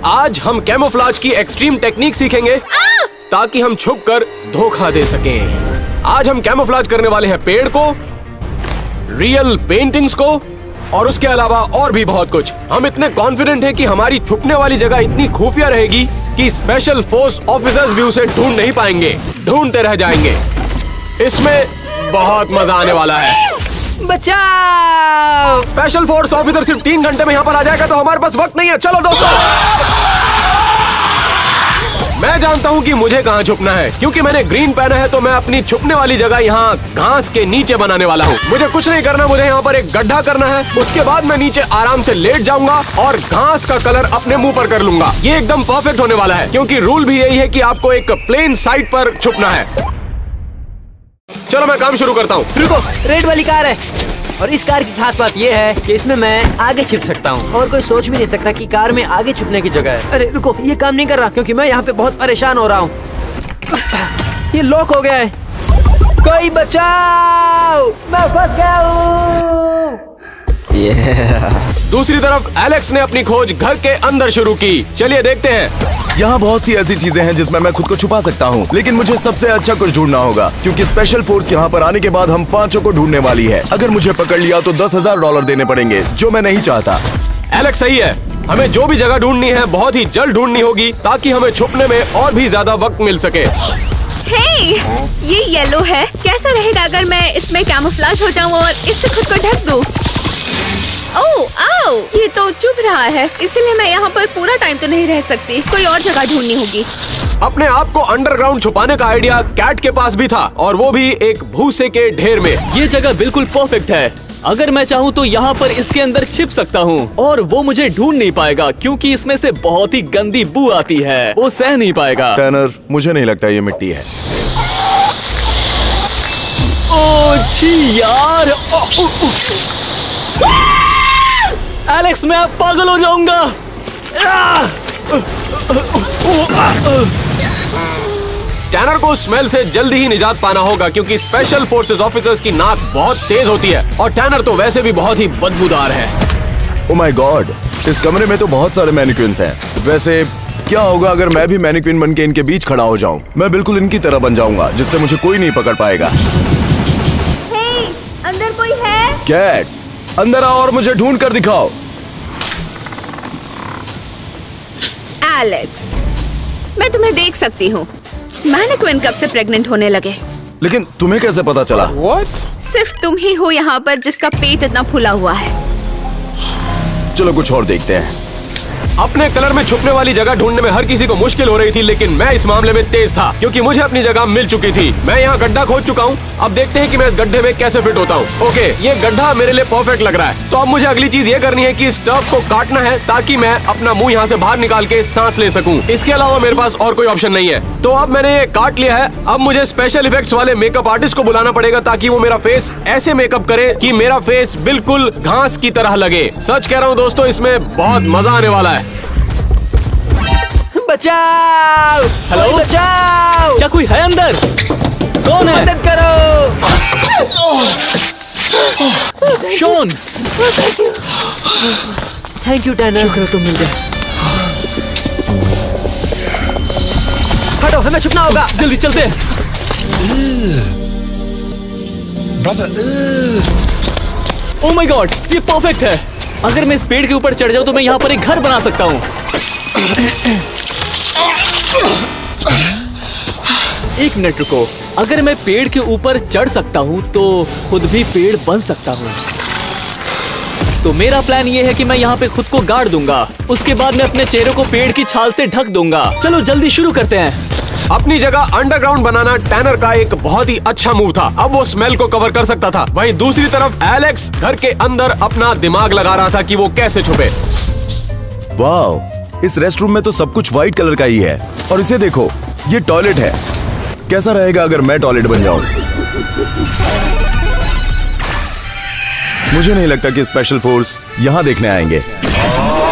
आज हम कैमोफ्लेज की एक्सट्रीम टेक्निक सीखेंगे ताकि हम छुपकर धोखा दे सकें। आज हम कैमोफ्लेज करने वाले हैं पेड़ को, रियल पेंटिंग्स को और उसके अलावा और भी बहुत कुछ। हम इतने कॉन्फिडेंट हैं कि हमारी छुपने वाली जगह इतनी खुफिया रहेगी कि स्पेशल फोर्स ऑफिसर्स भी उसे ढूंढ नहीं पाएंगे, ढूंढते रह जाएंगे। इसमें बहुत मजा आने वाला है। बचाओ! स्पेशल फोर्स ऑफिसर सिर्फ 3 घंटे में यहाँ पर आ जाएगा, तो हमारे पास वक्त नहीं है। चलो दोस्तों, मैं जानता हूँ कि मुझे कहाँ छुपना है, क्योंकि मैंने ग्रीन पहना है। तो मैं अपनी छुपने वाली जगह यहाँ घास के नीचे बनाने वाला हूँ। मुझे कुछ नहीं करना, मुझे यहाँ पर एक गड्ढा करना है। उसके बाद मैं नीचे आराम से लेट जाऊंगा और घास का कलर अपने मुंह पर कर लूंगा। ये एकदम परफेक्ट होने वाला है, क्योंकि रूल भी यही है कि आपको एक प्लेन साइड पर छुपना है। चलो मैं काम शुरू करता हूँ। रुको, रेड वाली कार है और इस कार की खास बात ये है कि इसमें मैं आगे छिप सकता हूँ और कोई सोच भी नहीं सकता कि कार में आगे छुपने की जगह है। अरे रुको, ये काम नहीं कर रहा क्योंकि मैं यहाँ पे बहुत परेशान हो रहा हूँ। ये लॉक हो गया है। कोई बचाओ, मैं फंस गया हूँ। दूसरी तरफ एलेक्स ने अपनी खोज घर के अंदर शुरू की। चलिए देखते हैं। यहाँ बहुत सी ऐसी चीजें हैं जिसमें मैं खुद को छुपा सकता हूँ, लेकिन मुझे सबसे अच्छा कुछ ढूंढना होगा, क्योंकि स्पेशल फोर्स यहाँ पर आने के बाद हम 5 को ढूंढने वाली है। अगर मुझे पकड़ लिया तो $10,000 देने पड़ेंगे, जो मैं नहीं चाहता। एलेक्स सही है, हमें जो भी जगह ढूंढनी है बहुत ही जल्द ढूंढनी होगी, ताकि हमें छुपने में और भी ज्यादा वक्त मिल सके। हे, ये येलो है। कैसा रहेगा अगर मैं इसमें कैमोफ्लेज हो जाऊँ और इससे खुद को ढक दूँ? ओह, आओ, ये तो चुभ रहा है, इसलिए मैं यहाँ पर पूरा टाइम तो नहीं रह सकती। कोई और जगह ढूंढनी होगी। अपने आप को अंडरग्राउंड छुपाने का आइडिया कैट के पास भी था, और वो भी एक भूसे के ढेर में। ये जगह बिल्कुल परफेक्ट है। अगर मैं चाहूँ तो यहाँ पर इसके अंदर छिप सकता हूँ और वो मुझे ढूंढ नहीं पाएगा, क्योंकि इसमें से बहुत ही गंदी बू आती है। वो सह नहीं पाएगा। टैनर, मुझे नहीं लगता ये मिट्टी है। ओह छी यार! एलेक्स, मैं अब पागल हो जाऊंगा। टैनर को स्मेल से जल्दी ही निजात पाना होगा, क्योंकि स्पेशल फोर्सेस ऑफिसर्स की नाक बहुत तेज होती है और टैनर तो वैसे भी बहुत ही बदबूदार है। ओह माय गॉड, इस कमरे में तो बहुत सारे मैनिक्विन्स हैं। वैसे क्या होगा अगर मैं भी मैनिक्विन बन के इनके बीच खड़ा हो जाऊं? मैं बिल्कुल इनकी तरह बन जाऊंगा, जिससे मुझे कोई नहीं पकड़ पाएगा। हे, अंदर कोई है? कैट, अंदर आओ और मुझे ढूंढ कर दिखाओ। एलेक्स, मैं तुम्हें देख सकती हूँ। मैनिक्विन कब से प्रेग्नेंट होने लगे? लेकिन तुम्हें कैसे पता चला? सिर्फ तुम ही हो यहाँ पर जिसका पेट इतना फूला हुआ है। चलो कुछ और देखते हैं। अपने कलर में छुपने वाली जगह ढूंढने में हर किसी को मुश्किल हो रही थी, लेकिन मैं इस मामले में तेज था, क्योंकि मुझे अपनी जगह मिल चुकी थी। मैं यहाँ गड्ढा खोद चुका हूँ। अब देखते हैं कि मैं इस गड्ढे में कैसे फिट होता हूँ। ओके, ये गड्ढा मेरे लिए परफेक्ट लग रहा है। तो अब मुझे अगली चीज ये करनी है कि इस टर्फ को काटना है, ताकि मैं अपना मुंह यहाँ से बाहर निकाल के सांस ले सकूँ। इसके अलावा मेरे पास और कोई ऑप्शन नहीं है। तो अब मैंने ये काट लिया है। अब मुझे स्पेशल इफेक्ट्स वाले मेकअप आर्टिस्ट को बुलाना पड़ेगा, ताकि वो मेरा फेस ऐसे मेकअप करे कि मेरा फेस बिल्कुल घास की तरह लगे। सच कह रहा हूँ दोस्तों, इसमें बहुत मजा आने वाला है। बचाओ! हेलो? कोई बचाओ! क्या कोई है अंदर? कौन है? मदद करो! शॉन! Thank you tenor. शुक्र तुम मिल गए। हटो, हमें छुपना होगा। जल्दी चलते हैं। ओह माय गॉड, ये परफेक्ट है। अगर मैं इस पेड़ के ऊपर चढ़ जाऊं तो मैं यहाँ पर एक घर बना सकता हूँ। एक मिनट रुको, अगर मैं पेड़ के ऊपर चढ़ सकता हूँ तो खुद भी पेड़ बन सकता हूँ। तो मेरा प्लान ये है कि मैं यहाँ पे खुद को गाड़ दूंगा। उसके बाद मैं अपने चेहरे को पेड़ की छाल से ढक दूंगा। चलो जल्दी शुरू करते हैं। अपनी जगह अंडरग्राउंड बनाना टैनर का एक बहुत ही अच्छा मूव था। अब वो स्मेल को कवर कर सकता था। वहीं दूसरी तरफ एलेक्स घर के अंदर अपना दिमाग लगा रहा था कि वो कैसे छुपे। वाओ, इस रेस्टरूम में तो सब कुछ व्हाइट कलर का ही है। और इसे देखो, ये टॉयलेट है। कैसा रहेगा अगर मैं टॉयलेट बन जाऊं? मुझे नहीं लगता कि स्पेशल फोर्स यहाँ देखने आएंगे।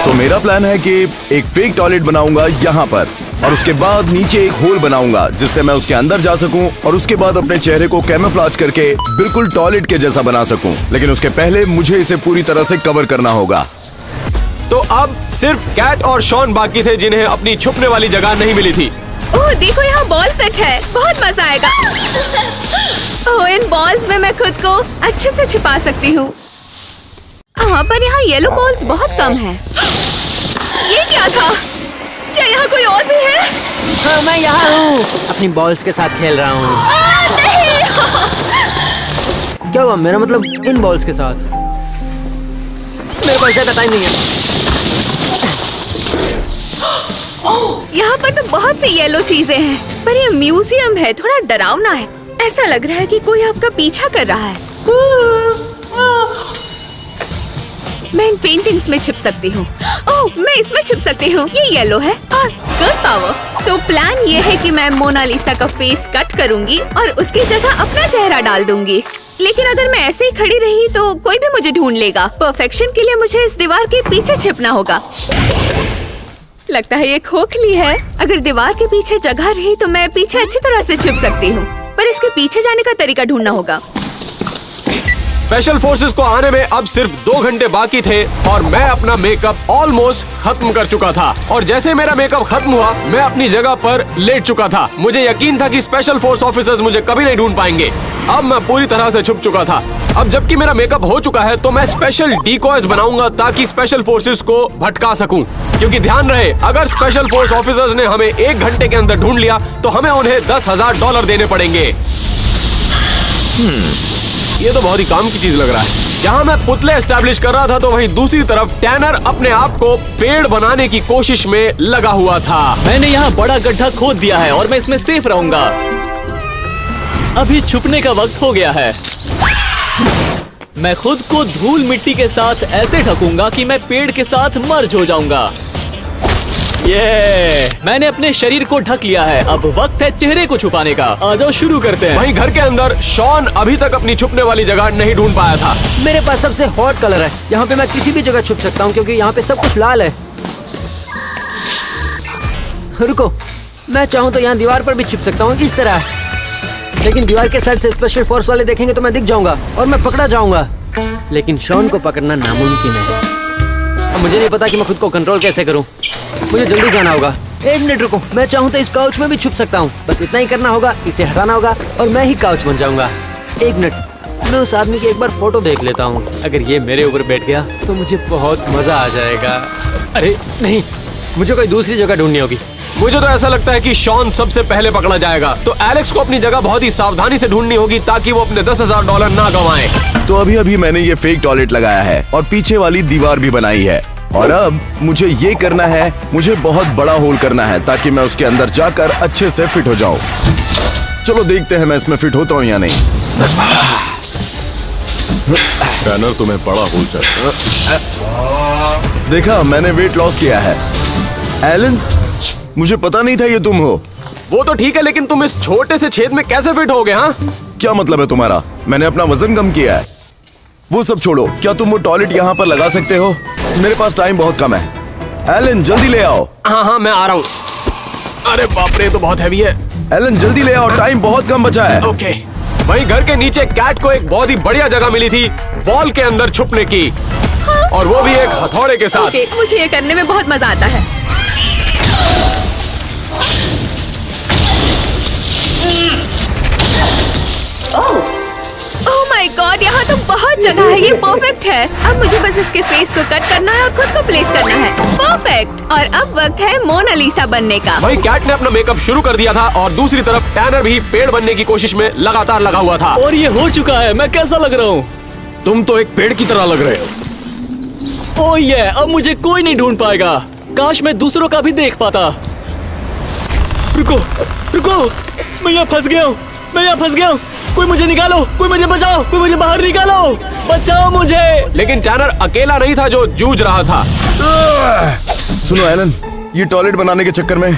तो मेरा प्लान है कि एक फेक टॉयलेट बनाऊंगा यहाँ पर, और उसके बाद नीचे एक होल बनाऊंगा जिससे मैं उसके अंदर जा सकूं, और उसके बाद अपने चेहरे को कैमोफ्लेज करके बिल्कुल टॉयलेट के जैसा बना सकूं। लेकिन उसके पहले मुझे इसे पूरी तरह से कवर करना होगा। तो अब सिर्फ कैट और शॉन बाकी थे जिन्हें अपनी छुपने वाली जगह नहीं मिली थी। ओह देखो, यहाँ बॉल पिट है, बहुत मजा आएगा। ओह इन बॉल्स में मैं खुद को अच्छे से छिपा सकती हूँ। हाँ, पर यहाँ येलो बॉल्स बहुत कम है। ये क्या था? क्या यहाँ कोई और भी है? हाँ, मैं यहाँ हूँ, अपनी बॉल्स के साथ खेल रहा हूँ। क्या हुआ? मेरा मतलब इन बॉल्स के साथ। मेरे पास ज्यादा टाइम नहीं है। यहाँ पर तो बहुत सी येलो चीजें हैं, पर ये म्यूजियम है, थोड़ा डरावना है। ऐसा लग रहा है कि कोई आपका पीछा कर रहा है। मैं इन पेंटिंग्स में छिप सकती हूँ। ओह, मैं इसमें छिप सकती हूँ। ये येलो है और गुड पावर। तो प्लान ये है कि मैं मोनालिसा का फेस कट करूँगी और उसकी जगह अपना चेहरा डाल दूंगी। लेकिन अगर मैं ऐसे ही खड़ी रही तो कोई भी मुझे ढूंढ लेगा। परफेक्शन के लिए मुझे इस दीवार के पीछे छिपना होगा। लगता है ये खोखली है। अगर दीवार के पीछे जगह रही तो मैं पीछे अच्छी तरह से छिप सकती हूँ, पर इसके पीछे जाने का तरीका ढूंढना होगा। स्पेशल फोर्सेस को आने में अब सिर्फ 2 घंटे बाकी थे और मैं अपना मेकअप ऑलमोस्ट खत्म कर चुका था। और जैसे मेरा मेकअप खत्म हुआ, मैं अपनी जगह पर लेट चुका था। मुझे यकीन था कि स्पेशल फोर्स ऑफिसर्स मुझे कभी नहीं ढूंढ पाएंगे। अब मैं पूरी तरह से छुप चुका था। अब जबकि मेरा मेकअप हो चुका है तो मैं स्पेशल डिकॉयज बनाऊंगा ताकि स्पेशल फोर्सेस को भटका सकूं। क्योंकि ध्यान रहे, अगर स्पेशल फोर्स ऑफिसर्स ने हमें 1 घंटे के अंदर ढूंढ लिया तो हमें उन्हें $10,000 देने पड़ेंगे। ये तो बहुत ही काम की चीज लग रहा है। जहाँ मैं पुतले एस्टैब्लिश कर रहा था तो वहीं दूसरी तरफ टैनर अपने आप को पेड़ बनाने की कोशिश में लगा हुआ था। मैंने यहाँ बड़ा गड्ढा खोद दिया है और मैं इसमें सेफ रहूंगा। अभी छुपने का वक्त हो गया है। मैं खुद को धूल मिट्टी के साथ ऐसे ढकूंगा कि मैं पेड़ के साथ मर्ज हो जाऊंगा। मैंने अपने शरीर को ढक लिया है। अब वक्त है चेहरे को छुपाने का। आ जाओ शुरू करते हैं। वहीं घर के अंदर शॉन अभी तक अपनी छुपने वाली जगह नहीं ढूंढ पाया था। मेरे पास सबसे हॉट कलर है। यहाँ पे मैं किसी भी जगह छुप सकता हूँ क्योंकि यहाँ पे सब कुछ लाल है। रुको, मैं चाहूँ तो यहाँ दीवार पर भी छिप सकता हूँ इस तरह। लेकिन दीवार के साइड से स्पेशल फोर्स वाले देखेंगे तो मैं दिख जाऊंगा और मैं पकड़ा जाऊंगा। लेकिन शॉन को पकड़ना नामुमकिन है। अब मुझे नहीं पता कि मैं खुद को कंट्रोल कैसे करूं। मुझे जल्दी जाना होगा। 1 मिनट रुको, मैं चाहूँ तो इस काउच में भी छुप सकता हूँ। बस इतना ही करना होगा, इसे हटाना होगा और मैं ही काउच बन जाऊंगा। 1 मिनट, मैं उस आदमी की एक बार फोटो देख लेता हूँ। अगर ये मेरे ऊपर बैठ गया तो मुझे बहुत मजा आ जाएगा। अरे नहीं, मुझे कोई दूसरी जगह ढूंढनी होगी। मुझे तो ऐसा लगता है कि शॉन सबसे पहले पकड़ा जाएगा। तो एलेक्स को अपनी जगह बहुत ही सावधानी से ढूंढनी होगी ताकि वो अपने $10,000 ना गंवाए। तो अभी मैंने ये फेक टॉयलेट लगाया है और पीछे वाली दीवार भी बनाई है। और अब मुझे ये करना है, मुझे बहुत बड़ा होल करना है ताकि मैं उसके अंदर जाकर अच्छे से फिट हो जाऊं। चलो देखते हैं मैं इसमें फिट होता हूँ या नहीं। टैनर तुम्हें बड़ा होल चाहिए। देखा, मैंने वेट लॉस किया है। एलन, मुझे पता नहीं था ये तुम हो। वो तो ठीक है, लेकिन तुम इस छोटे से छेद में कैसे फिट हो गए? हाँ, क्या मतलब है तुम्हारा? मैंने अपना वजन कम किया है। वो सब छोड़ो, क्या तुम वो टॉयलेट यहाँ पर लगा सकते हो? मेरे पास टाइम बहुत कम है। एलन जल्दी ले आओ। हाँ मैं आ रहा हूँ। अरे बाप रे, तो बहुत हैवी है। एलन जल्दी ले आओ, टाइम बहुत कम बचा है। ओके। वहीं घर के नीचे कैट को एक बहुत ही बढ़िया जगह मिली थी वॉल के अंदर छुपने की। और वो भी एक हथौड़े के साथ। ओके, मुझे ये करने में बहुत मजा आता है। ओह माय गॉड, यहाँ तो बहुत जगह है। ये परफेक्ट है। अब मुझे बस इसके फेस को कट करना है और खुद को प्लेस करना है। परफेक्ट। और अब वक्त है मोनालिसा बनने का। भाई कैट ने अपना मेकअप शुरू कर दिया था और दूसरी तरफ टैनर भी पेड़ बनने की कोशिश में लगातार लगा हुआ था। और ये हो चुका है। मैं कैसा लग रहा हूँ? तुम तो एक पेड़ की तरह लग रहे हो। ओह ये, अब मुझे कोई नहीं ढूंढ पाएगा। काश मैं दूसरों का भी देख पाता। रुको रुको, मैं यहाँ फंस गया हूँ। मैं यहाँ फंस गया हूँ। कोई मुझे निकालो, कोई मुझे बचाओ, कोई मुझे बाहर निकालो, बचाओ मुझे। लेकिन टैनर अकेला नहीं था जो जूझ रहा था। सुनो एलन, ये टॉयलेट बनाने के चक्कर में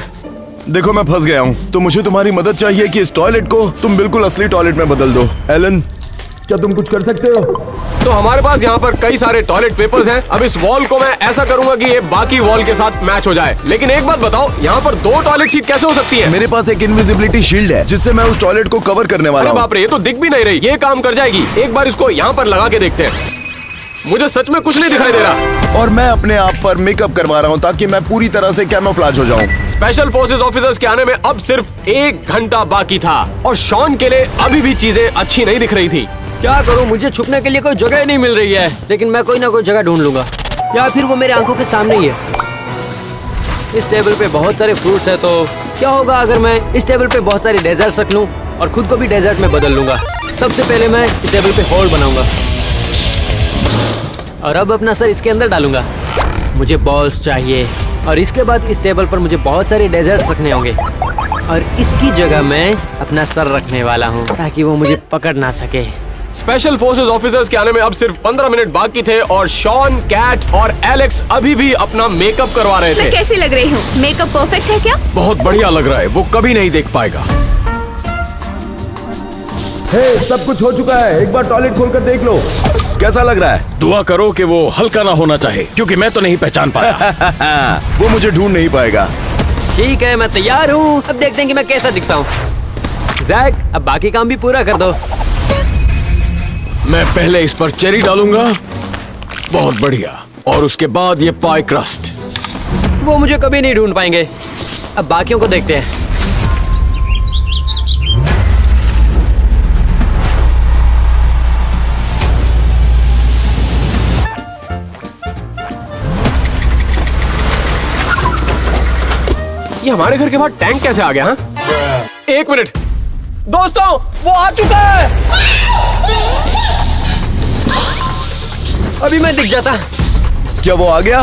देखो मैं फंस गया हूँ। तो मुझे तुम्हारी मदद चाहिए कि इस टॉयलेट को तुम बिल्कुल असली टॉयलेट में बदल दो। एलन, क्या तुम कुछ कर सकते हो? तो हमारे पास यहाँ पर कई सारे टॉयलेट पेपर्स हैं। अब इस वॉल को मैं ऐसा करूंगा कि ये बाकी वॉल के साथ मैच हो जाए। लेकिन एक बात बताओ, यहाँ पर 2 टॉयलेट सीट कैसे हो सकती है? मेरे पास एक इनविजिबिलिटी शील्ड है जिससे मैं उस टॉयलेट को कवर करने वाला अरे हूँ। बाप रे, ये तो दिख भी नहीं रही। ये काम कर जाएगी। एक बार इसको यहाँ पर लगा के देखते हैं। मुझे सच में कुछ नहीं दिखाई दे रहा। और मैं अपने आप पर मेकअप करवा रहा हूँ ताकि मैं पूरी तरह से कैमोफ्लेज हो जाऊँ। स्पेशल फोर्सेस ऑफिसर्स के आने में अब सिर्फ 1 घंटा बाकी था और शॉन के लिए अभी भी चीजें अच्छी नहीं दिख रही थी। क्या करूं, मुझे छुपने के लिए कोई जगह ही नहीं मिल रही है, लेकिन मैं कोई ना कोई जगह ढूंढ लूंगा, या फिर वो मेरे आंखों के सामने ही है। इस टेबल पे बहुत सारे फ्रूट्स है, तो क्या होगा अगर मैं इस टेबल पे बहुत सारे डेजर्ट रख लूं और खुद को भी डेजर्ट में बदल लूंगा। सबसे पहले मैं इस टेबल पे होल बनाऊंगा और अब अपना सर इसके अंदर डालूंगा। मुझे बॉल्स चाहिए और इसके बाद इस टेबल पर मुझे बहुत सारे डेजर्ट्स रखने होंगे और इसकी जगह मैं अपना सर रखने वाला हूँ ताकि वो मुझे पकड़ ना सके। स्पेशल फोर्सेस ऑफिसर्स के आने में अब सिर्फ 15 मिनट बाकी थे और शॉन, कैट और एलेक्स अभी भी अपना मेकअप करवा रहे मैं थे। कैसी लग रही हूँ? मेकअप परफेक्ट है क्या? बहुत बढ़िया लग रहा है, वो कभी नहीं देख पाएगा। सब कुछ हो चुका है, एक बार टॉयलेट खोलकर देख लो। कैसा लग रहा है? दुआ करो कि वो हल्का ना होना चाहिए, क्योंकि मैं तो नहीं पहचान पाया। वो मुझे ढूंढ नहीं पाएगा। ठीक है, मैं तैयार हूँ। अब देखते हैं कि मैं कैसा दिखता हूँ। जैक, अब बाकी काम भी पूरा कर दो। मैं पहले इस पर चेरी डालूंगा, बहुत बढ़िया, और उसके बाद ये पाई क्रस्ट। वो मुझे कभी नहीं ढूंढ पाएंगे। अब बाकियों को देखते हैं। ये हमारे घर के बाहर टैंक कैसे आ गया? हाँ? 1 मिनट दोस्तों, वो आ चुका है। अभी मैं दिख जाता। क्या वो आ गया?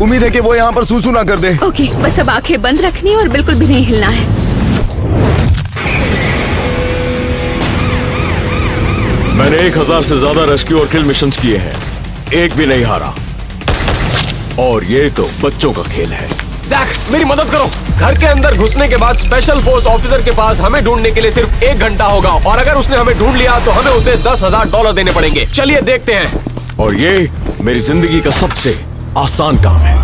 उम्मीद है कि वो यहाँ पर सूसू ना कर दे। ओके, बस अब आंखें बंद रखनी है और बिल्कुल भी नहीं हिलना है। मैंने 1000 से ज्यादा रेस्क्यू और किल मिशंस किए हैं, एक भी नहीं हारा। और ये तो बच्चों का खेल है। जैक, मेरी मदद करो। घर के अंदर घुसने के बाद स्पेशल फोर्स ऑफिसर के पास हमें ढूंढने के लिए सिर्फ 1 घंटा होगा और अगर उसने हमें ढूंढ लिया तो हमें उसे $10,000 देने पड़ेंगे। चलिए देखते हैं। और ये मेरी जिंदगी का सबसे आसान काम है।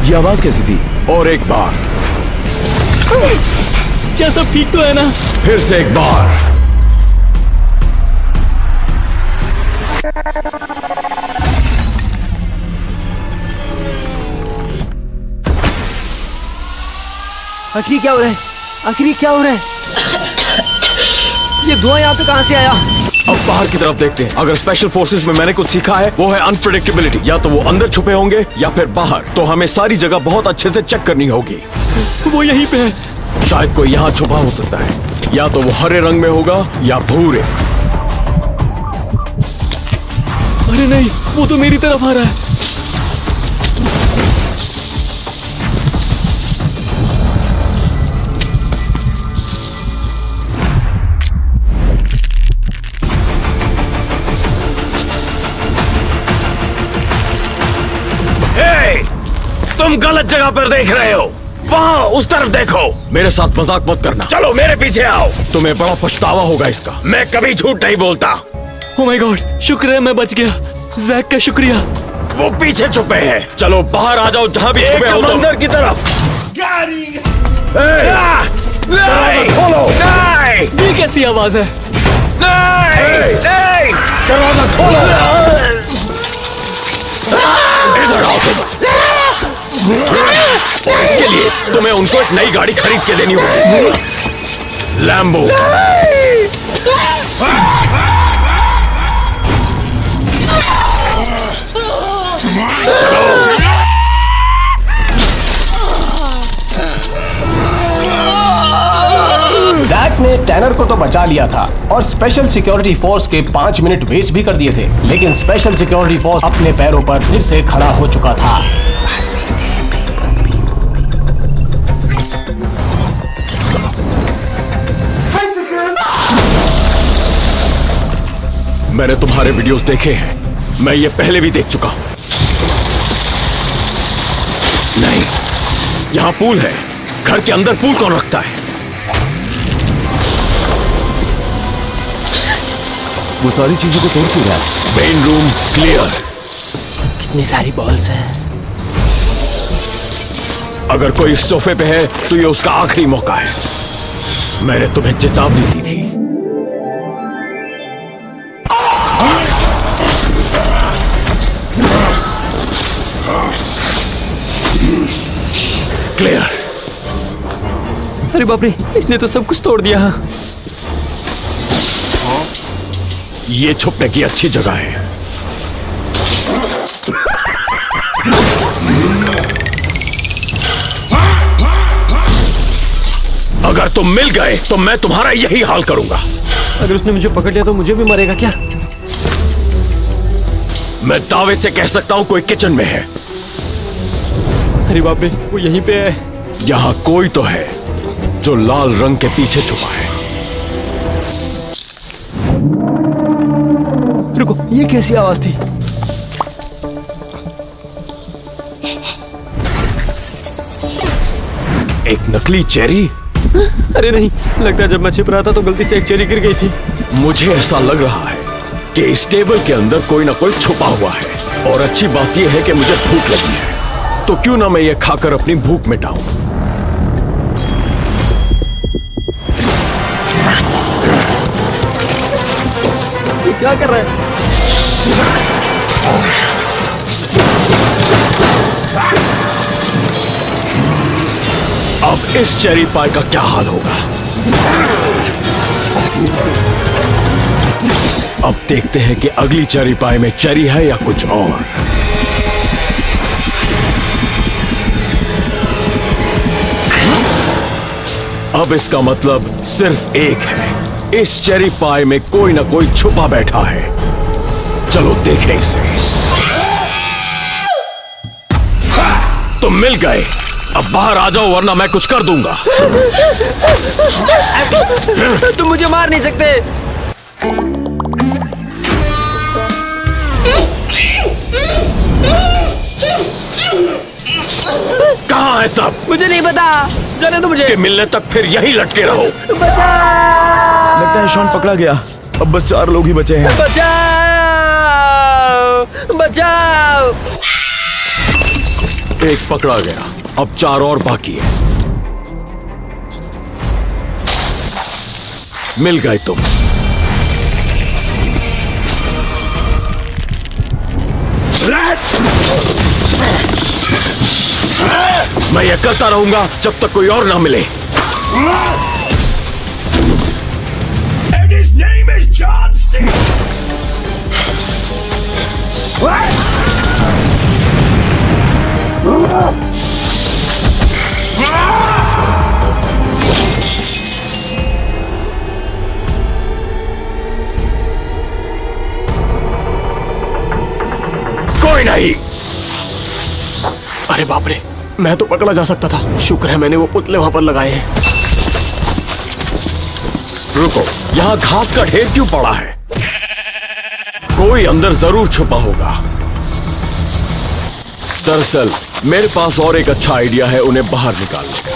ये आवाज कैसी थी? और एक बार, क्या सब ठीक तो है ना? फिर से एक बार। आखिर क्या हो रहा है? आखिर क्या हो रहा है? ये धुआं यहाँ पे कहाँ से आया? अब बाहर की तरफ देखते हैं। अगर स्पेशल फोर्सेस में मैंने कुछ सीखा है वो है अनप्रेडिक्टेबिलिटी। या तो वो अंदर छुपे होंगे या फिर बाहर, तो हमें सारी जगह बहुत अच्छे से चेक करनी होगी। वो यहीं पे है। शायद कोई यहाँ छुपा हो सकता है, या तो वो हरे रंग में होगा या भूरे। अरे नहीं, वो तो मेरी तरफ आ रहा है। तुम गलत जगह पर देख रहे हो, वहाँ उस तरफ देखो। मेरे साथ मजाक मत करना, चलो मेरे पीछे आओ। तुम्हें बड़ा पछतावा होगा इसका। मैं कभी झूठ नहीं बोलता। ओह माय गॉड, शुक्र है मैं बच गया। जैक का शुक्रिया। वो पीछे छुपे हैं। चलो बाहर आ जाओ, जहाँ भी छुपे हो अंदर की तरफ। नहीं, ये कैसी आवाज है? दरवाजा खोलो। इधर आओ तुम। और इसके लिए तुम्हें उनको एक नई गाड़ी खरीद के देनी होगी, लैम्बो। जैक ने टैनर को तो बचा लिया था और स्पेशल सिक्योरिटी फोर्स के 5 मिनट वेस्ट भी कर दिए थे, लेकिन स्पेशल सिक्योरिटी फोर्स अपने पैरों पर फिर से खड़ा हो चुका था। मैंने तुम्हारे वीडियोस देखे हैं, मैं ये पहले भी देख चुका हूं। नहीं, यहां पूल है। घर के अंदर पूल कौन रखता है? वो सारी चीजों को तोड़ क्यों रहा है? Main room clear. कितनी सारी बॉल्स हैं। अगर कोई इस सोफे पे है तो ये उसका आखिरी मौका है। मैंने तुम्हें चेतावनी दी थी। क्लियर। अरे बाप रे, इसने तो सब कुछ तोड़ दिया। ये छुपने की अच्छी जगह है। अगर तुम मिल गए तो मैं तुम्हारा यही हाल करूंगा। अगर उसने मुझे पकड़ लिया तो मुझे भी मारेगा क्या? मैं दावे से कह सकता हूं कोई किचन में है। अरे बाप रे, वो यहीं पे है। यहां कोई तो है जो लाल रंग के पीछे छुपा है। रुको, ये कैसी आवाज थी? एक नकली चेरी? अरे नहीं, लगता है जब मैं छिप रहा था तो गलती से एक चेरी गिर गई थी। मुझे ऐसा लग रहा है कि इस टेबल के अंदर कोई ना कोई छुपा हुआ है। और अच्छी बात यह है कि मुझे भूख लगी है, तो क्यों ना मैं ये खाकर अपनी भूख मिटाऊं। ये क्या कर रहा है? अब इस चेरी पाई का क्या हाल होगा? अब देखते हैं कि अगली चेरी पाई में चेरी है या कुछ और। अब इसका मतलब सिर्फ एक है, इस चेरी पाई में कोई ना कोई छुपा बैठा है। चलो देखें इसे। तुम मिल गए, अब बाहर आ जाओ वरना मैं कुछ कर दूंगा। तुम मुझे मार नहीं सकते। कहाँ है सब? मुझे नहीं पता, जाने दो मुझे। के मिलने तक फिर यही लटके रहो। लगता है शॉन पकड़ा गया। अब बस 4 लोग ही बचे हैं। बचाओ, बचाओ। एक पकड़ा गया, अब 4 और बाकी है। मिल गए तुम। मैं ये करता रहूंगा जब तक कोई और ना मिले। And his name is John C. कोई नहीं। अरे बाप रे, मैं तो पकड़ा जा सकता था। शुक्र है मैंने वो पुतले वहां पर लगाए हैं। रुको, यहाँ घास का ढेर क्यों पड़ा है? कोई अंदर जरूर छुपा होगा। दरअसल मेरे पास और एक अच्छा आइडिया है उन्हें बाहर निकालने का।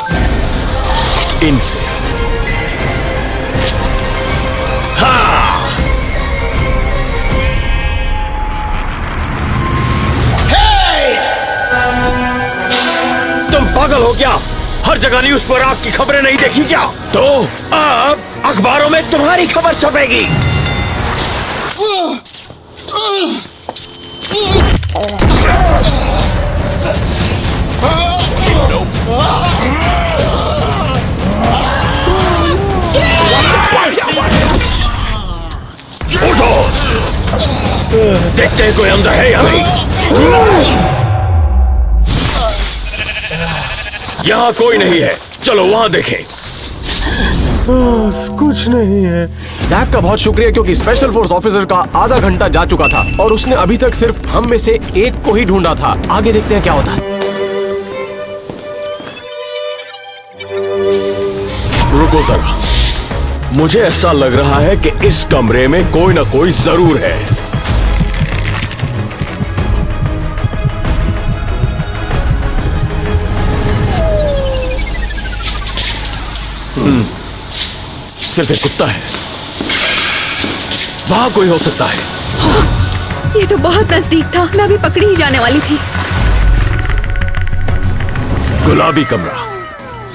इनसे। हाँ! तुम पागल हो क्या? हर जगह न्यूज़ पर आपकी खबरें नहीं देखी क्या? तो अब अखबारों में तुम्हारी खबर छपेगी। उठो, देखते हैं कोई अंदर है या नहीं। यहाँ कोई नहीं है, चलो वहां देखें। कुछ नहीं है। जैक का बहुत शुक्रिया, क्योंकि स्पेशल फोर्स ऑफिसर का आधा घंटा जा चुका था और उसने अभी तक सिर्फ हम में से एक को ही ढूंढा था। आगे देखते हैं क्या होता है। रुको जरा, मुझे ऐसा लग रहा है कि इस कमरे में कोई ना कोई जरूर है। सिर्फ एक कुत्ता है। वहां कोई हो सकता है। ये तो बहुत नजदीक था, मैं अभी पकड़ी ही जाने वाली थी। गुलाबी कमरा,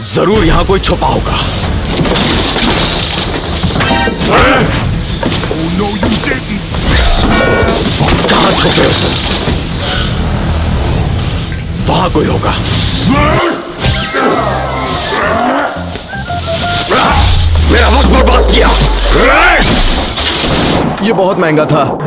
जरूर यहां कोई छुपा होगा। कहां छुपे हो तुम? वहां कोई होगा। ये बहुत महंगा था।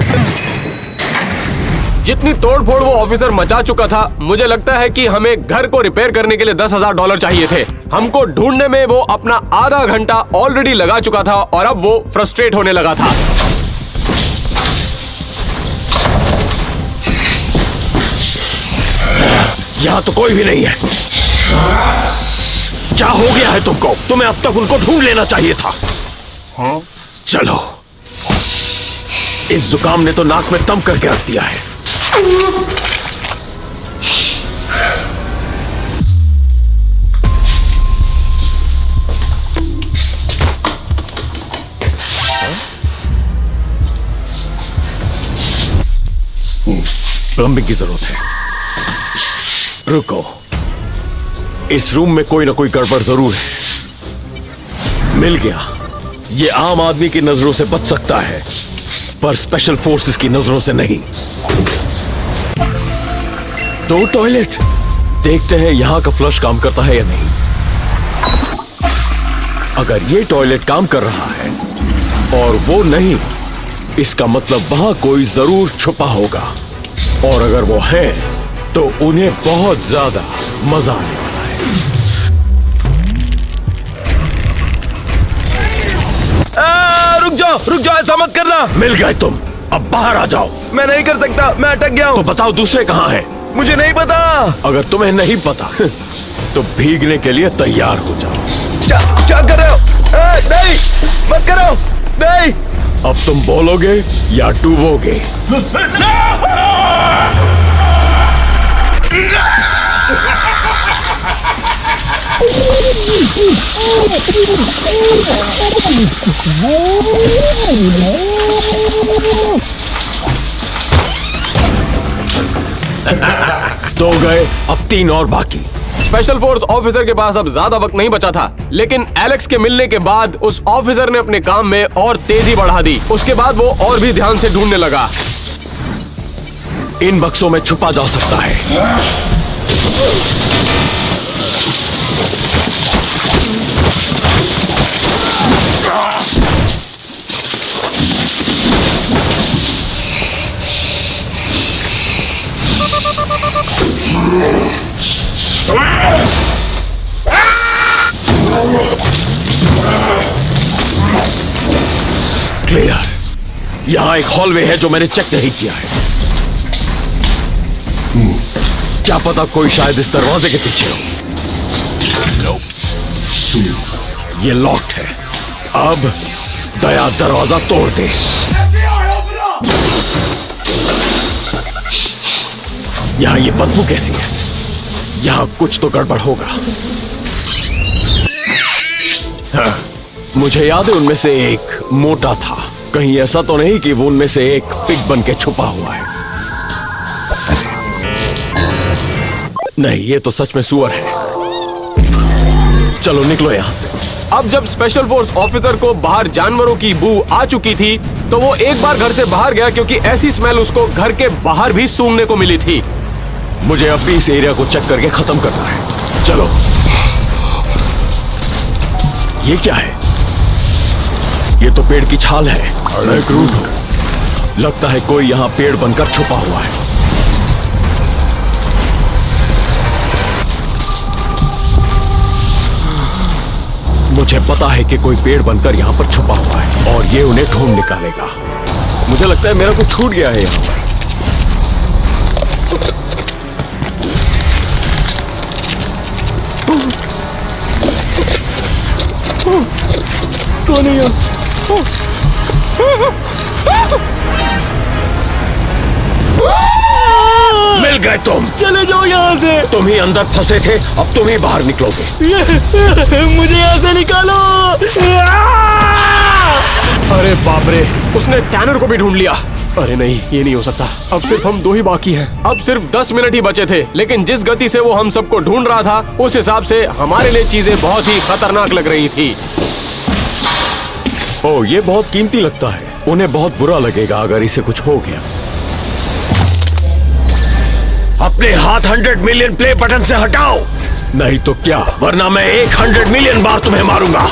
जितनी तोड़फोड़ वो ऑफिसर मचा चुका था, मुझे लगता है कि हमें घर को रिपेयर करने के लिए $10,000 चाहिए थे। हमको ढूंढने में वो अपना आधा घंटा ऑलरेडी लगा चुका था और अब वो फ्रस्ट्रेट होने लगा था। यहाँ तो कोई भी नहीं है। क्या हो गया है तुमको? तुम्हें अब तक उनको ढूंढ लेना चाहिए था। चलो, इस जुकाम ने तो नाक में दम करके रख दिया है। प्लम्बिंग की जरूरत है। रुको, इस रूम में कोई ना कोई गड़बड़ जरूर है। मिल गया। ये आम आदमी की नजरों से बच सकता है, पर स्पेशल फोर्सेस की नजरों से नहीं। तो टॉयलेट देखते हैं यहां का फ्लश काम करता है या नहीं। अगर ये टॉयलेट काम कर रहा है और वो नहीं, इसका मतलब वहां कोई जरूर छुपा होगा, और अगर वो है तो उन्हें बहुत ज्यादा मजा आने वाला है। रुक जाओ, ऐसा मत करना। मिल गए तुम, अब बाहर आ जाओ। मैं नहीं कर सकता, मैं अटक गया तो हूँ। बताओ दूसरे कहाँ हैं? मुझे नहीं पता। अगर तुम्हें नहीं पता तो भीगने के लिए तैयार हो जाओ। क्या कर रहे हो? नहीं, मत करो, नहीं। अब तुम बोलोगे या डूबोगे? दो गए, अब 3 और बाकी। स्पेशल फोर्स ऑफिसर के पास अब ज्यादा वक्त नहीं बचा था, लेकिन एलेक्स के मिलने के बाद उस ऑफिसर ने अपने काम में और तेजी बढ़ा दी। उसके बाद वो और भी ध्यान से ढूंढने लगा। इन बक्सों में छुपा जा सकता है। क्लियर। यहां एक हॉलवे है जो मैंने चेक नहीं किया है। क्या पता कोई शायद इस दरवाजे के पीछे हो। ये लॉक्ड है। अब दया दरवाजा तोड़ दे। यहां ये बदबू कैसी है? यहां कुछ तो गड़बड़ होगा। हाँ, मुझे याद है उनमें से एक मोटा था। कहीं ऐसा तो नहीं कि वो उनमें से एक पिग बन के छुपा हुआ है? नहीं, ये तो सच में सुअर है। चलो निकलो यहां से। अब जब स्पेशल फोर्स ऑफिसर को बाहर जानवरों की बू आ चुकी थी, तो वो एक बार घर से बाहर गया, क्योंकि ऐसी स्मेल उसको घर के बाहर भी सूंघने को मिली थी। मुझे अब भी इस एरिया को चेक करके खत्म करना है। चलो। ये क्या है? ये तो पेड़ की छाल है। एक रूट। लगता है कोई यहाँ पेड़ बनकर छुपा हुआ है। मुझे पता है कि कोई पेड़ बनकर यहाँ पर छुपा हुआ है और ये उन्हें ढूंढ निकालेगा। मुझे लगता है मेरा कुछ छूट गया है यहाँ पर। कौन है यहाँ? मिल गए तुम। चले जाओ यहाँ से। तुम ही अंदर फंसे थे, अब तुम ही बाहर निकलोगे। मुझे यहाँ से निकालो। अरे बाप रे, उसने टैनर को भी ढूंढ लिया। अरे नहीं, ये नहीं हो सकता। अब सिर्फ हम 2 ही बाकी हैं। अब सिर्फ 10 मिनट ही बचे थे, लेकिन जिस गति से वो हम सबको ढूंढ रहा था, उस हिसाब से हमारे लिए चीजें बहुत ही खतरनाक लग रही थी। ओह, ये बहुत कीमती लगता है। उन्हें बहुत बुरा लगेगा अगर इसे कुछ हो गया। अपने हाथ 100 मिलियन प्ले बटन से हटाओ, नहीं तो क्या, वरना मैं 100 मिलियन बार तुम्हें मारूंगा।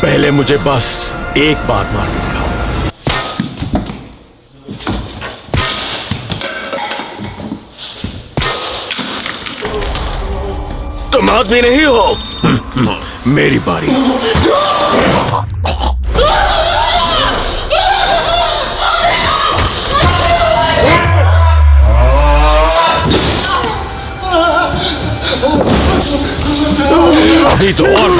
पहले मुझे बस एक बार मार के दिखाओ। तुम आदमी नहीं हो। मेरी बारी। अभी तो और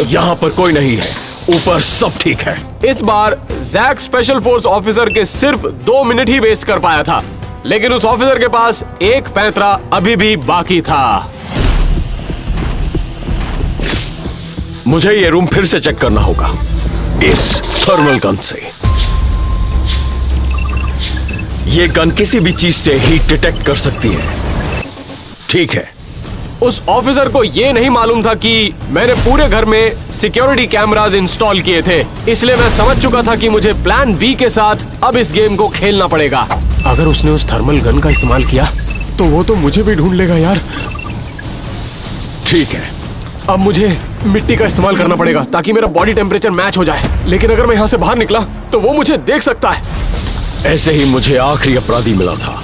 यहाँ पर कोई नहीं है, ऊपर सब ठीक है। इस बार जैक स्पेशल फोर्स ऑफिसर के सिर्फ 2 मिनट ही वेस्ट कर पाया था, लेकिन उस ऑफिसर के पास एक पैंतरा अभी भी बाकी था। मुझे ये रूम फिर से चेक करना होगा इस थर्मल गन से। ये गन किसी भी चीज से हीट डिटेक्ट कर सकती है। ठीक है। उस ऑफिसर को ये नहीं मालूम था कि मैंने पूरे घर में सिक्योरिटी कैमरास इंस्टॉल किए थे, इसलिए मैं समझ चुका था कि मुझे प्लान बी के साथ अब इस गेम को खेलना पड़ेगा। अगर उसने उस थर्मल गन का इस्तेमाल किया तो वो तो मुझे भी ढूंढ लेगा यार। ठीक है। अब मुझे मिट्टी का इस्तेमाल करना पड़ेगा ताकि मेरा बॉडी टेम्परेचर मैच हो जाए, लेकिन अगर मैं यहाँ से बाहर निकला तो वो मुझे देख सकता है। ऐसे ही मुझे आखिरी अपराधी मिला था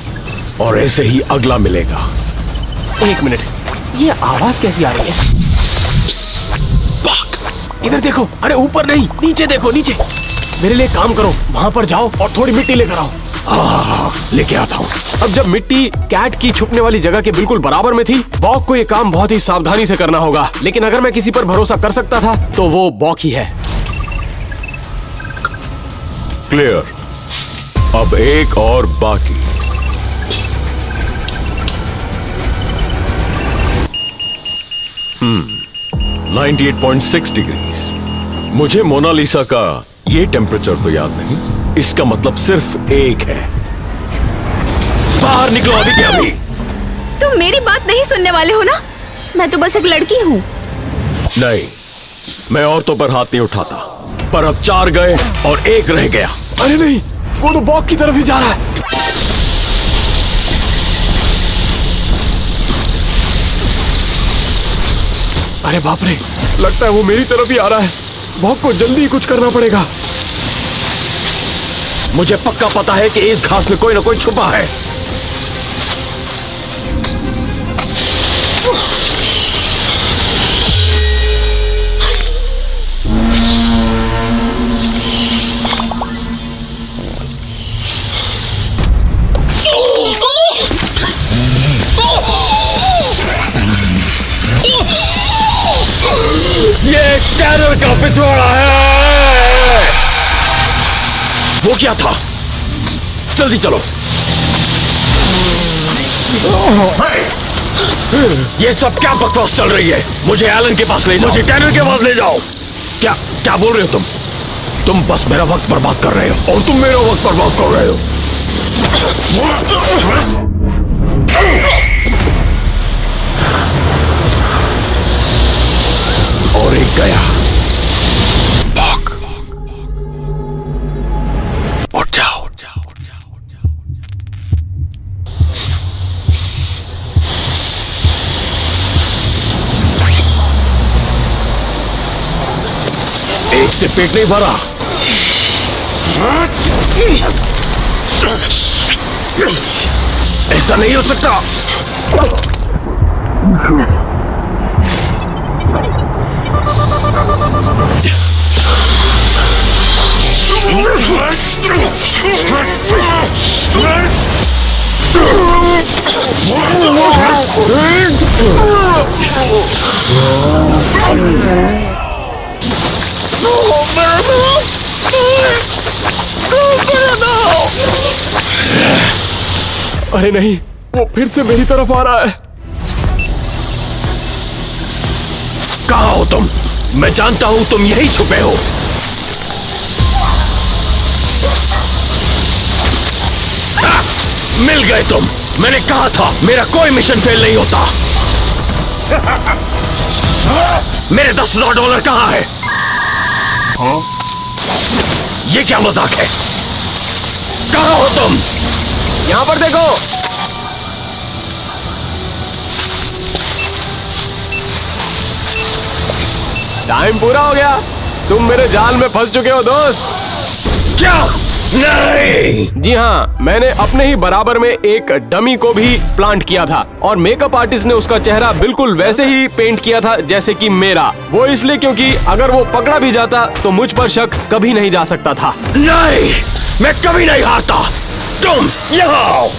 और ऐसे ही अगला मिलेगा। 1 मिनट, ये आवाज कैसी आ रही है? इधर देखो, अरे ऊपर नहीं, नीचे देखो, नीचे। मेरे लिए काम करो, वहाँ पर जाओ और थोड़ी मिट्टी लेकर आओ। लेके आता हूँ। अब जब मिट्टी कैट की छुपने वाली जगह के बिल्कुल बराबर में थी, बॉक को ये काम बहुत ही सावधानी से करना होगा, लेकिन अगर मैं किसी पर भरोसा कर सकता था तो वो बॉक ही है। क्लियर। अब एक और बाकी। हम्म 98.6 डिग्रीज। मुझे मोनालिसा का ये टेम्परेचर तो याद नहीं, इसका मतलब सिर्फ एक है। बाहर निकलो अभी के अभी। तुम मेरी बात नहीं सुनने वाले हो ना? मैं तो बस एक लड़की हूँ। नहीं, मैं औरतों पर हाथ नहीं उठाता, पर अब 4 गए और 1 रह गया। अरे नहीं, वो तो बॉक की तरफ ही जा रहा है। अरे बाप रे, लगता है वो मेरी तरफ ही आ रहा है। बॉक को जल्दी कुछ करना पड़ेगा। मुझे पक्का पता है कि इस घास में कोई ना कोई छुपा है। ये टेरर का पिछवाड़ा है। वो क्या था? जल्दी चलो। ये सब क्या बकवास चल रही है? मुझे एलन के पास ले जाओ। मुझे टेरर के पास ले जाओ। क्या क्या बोल रहे हो तुम? तुम बस मेरा वक्त बर्बाद कर रहे हो और तुम मेरा वक्त बर्बाद कर रहे हो। और एक गया। भाग। उठ जाओ, उठ जाओ, उठ जाओ, उठ जाओ। एक से पेट नहीं भरा। ऐसा नहीं हो सकता। अरे नहीं, वो फिर से मेरी तरफ आ रहा है। कहाँ हो तुम? मैं जानता हूं तुम यहीं छुपे हो। मिल गए तुम। मैंने कहा था मेरा कोई मिशन फेल नहीं होता। मेरे $10,000 कहाँ है? ये क्या मजाक है? कहाँ हो तुम? यहाँ पर देखो। टाइम पूरा हो गया। तुम मेरे जाल में फंस चुके हो दोस्त। क्या? नहीं। जी हाँ, मैंने अपने ही बराबर में एक डमी को भी प्लांट किया था और मेकअप आर्टिस्ट ने उसका चेहरा बिल्कुल वैसे ही पेंट किया था जैसे कि मेरा। वो इसलिए क्योंकि अगर वो पकड़ा भी जाता तो मुझ पर शक कभी नहीं जा सकता था। नहीं, मैं कभी नहीं हारता। तुम यहाँ आओ।